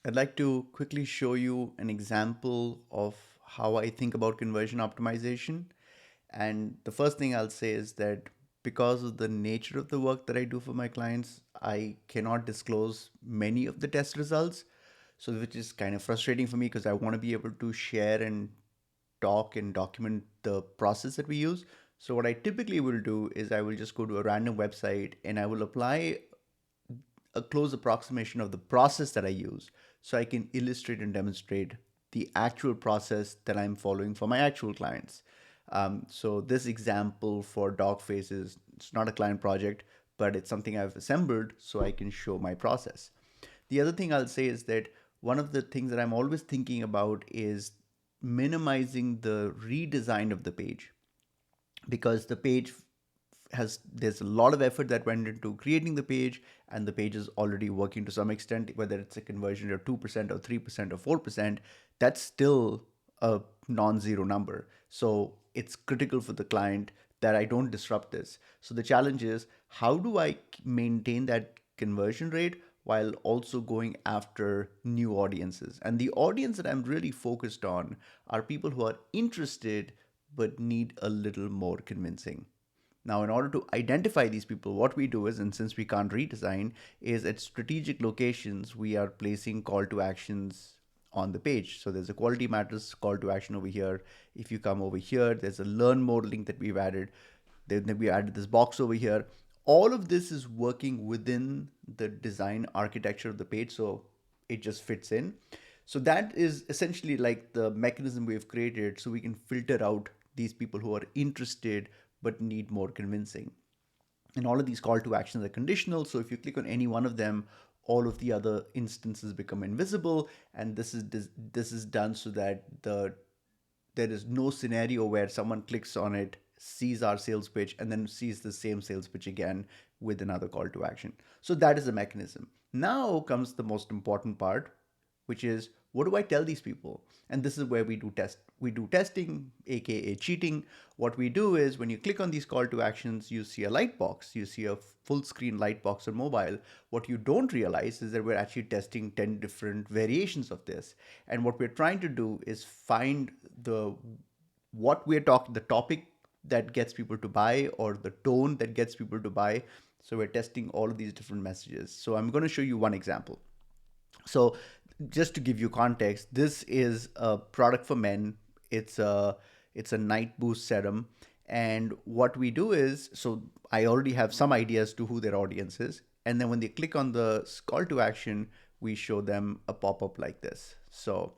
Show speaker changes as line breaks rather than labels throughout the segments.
I'd like to quickly show you an example of how I think about conversion optimization. And the first thing I'll say is that because of the nature of the work that I do for my clients, I cannot disclose many of the test results. So, which is kind of frustrating for me because I want to be able to share and talk and document the process that we use. So, what I typically will do is I will just go to a random website and I will apply a close approximation of the process that I use so I can illustrate and demonstrate the actual process that I'm following for my actual clients. So this example for dog faces, it's not a client project, but it's something I've assembled so I can show my process. The other thing I'll say is that one of the things that I'm always thinking about is minimizing the redesign of the page because the page has there's a lot of effort that went into creating the page, and the page is already working to some extent, whether it's a conversion of 2% or 3% or 4%. That's still a non-zero number, so it's critical for the client that I don't disrupt this. So the challenge is, how do I maintain that conversion rate while also going after new audiences? And the audience that I'm really focused on are people who are interested but need a little more convincing. Now, in order to identify these people, what we do is, and since we can't redesign, is at strategic locations, we are placing call to actions on the page. So there's a quality matters call to action over here. If you come over here, there's a learn more link that we've added. Then we added this box over here. All of this is working within the design architecture of the page. So it just fits in. So that is essentially like the mechanism we've created so we can filter out these people who are interested but need more convincing. And all of these call to actions are conditional. So if you click on any one of them, all of the other instances become invisible. And this is done so that there is no scenario where someone clicks on it, sees our sales pitch, and then sees the same sales pitch again with another call to action. So that is the mechanism. Now comes the most important part, which is, what do I tell these people? And this is where we do testing, aka cheating. What we do is, when you click on these call to actions, you see a light box, you see a full screen light box on mobile. What you don't realize is that we're actually testing 10 different variations of this. And what we're trying to do is find the what we're talking, the topic that gets people to buy, or the tone that gets people to buy. So we're testing all of these different messages. So I'm going to show you one example. So just to give you context, this is a product for men. It's a night boost serum. And what we do is, so I already have some ideas to who their audience is. And then when they click on the call to action, we show them a pop-up like this. So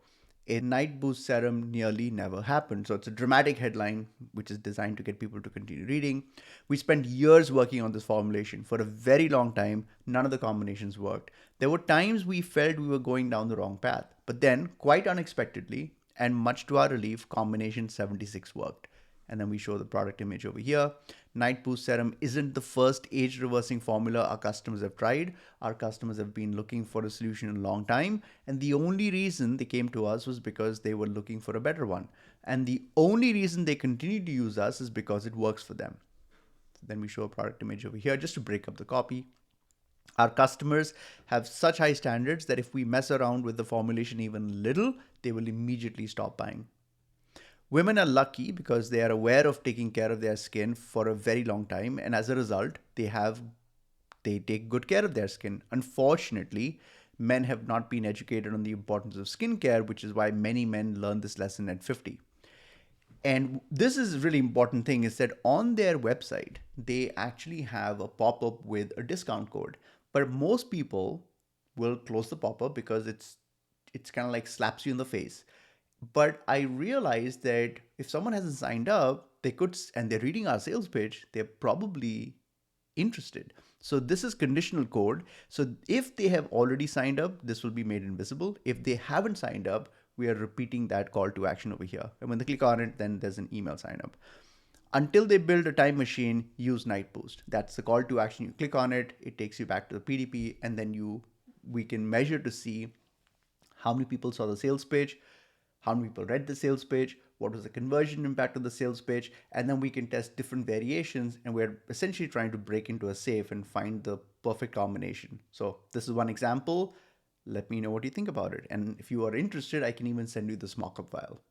a night boost serum nearly never happened. So it's a dramatic headline, which is designed to get people to continue reading. We spent years working on this formulation for a very long time. None of the combinations worked. There were times we felt we were going down the wrong path, but then, quite unexpectedly, and much to our relief, combination 76 worked. And then we show the product image over here. Night Boost Serum isn't the first age reversing formula our customers have tried. Our customers have been looking for a solution in a long time. And the only reason they came to us was because they were looking for a better one. And the only reason they continue to use us is because it works for them. So then we show a product image over here just to break up the copy. Our customers have such high standards that if we mess around with the formulation even little, they will immediately stop buying. Women are lucky because they are aware of taking care of their skin for a very long time, and as a result, they take good care of their skin. Unfortunately, men have not been educated on the importance of skincare, which is why many men learn this lesson at 50. And this is a really important thing, is that on their website, they actually have a pop-up with a discount code. But most people will close the pop-up because it's kind of like slaps you in the face. But I realized that if someone hasn't signed up, they could, and they're reading our sales pitch, they're probably interested. So this is conditional code. So if they have already signed up, this will be made invisible. If they haven't signed up, we are repeating that call to action over here. And when they click on it, then there's an email sign up. Until they build a time machine, use Night Boost. That's the call to action. You click on it, it takes you back to the PDP, and then we can measure to see how many people saw the sales page, how many people read the sales page, what was the conversion impact of the sales page, and then we can test different variations, and we're essentially trying to break into a safe and find the perfect combination. So this is one example. Let me know what you think about it. And if you are interested, I can even send you this mockup file.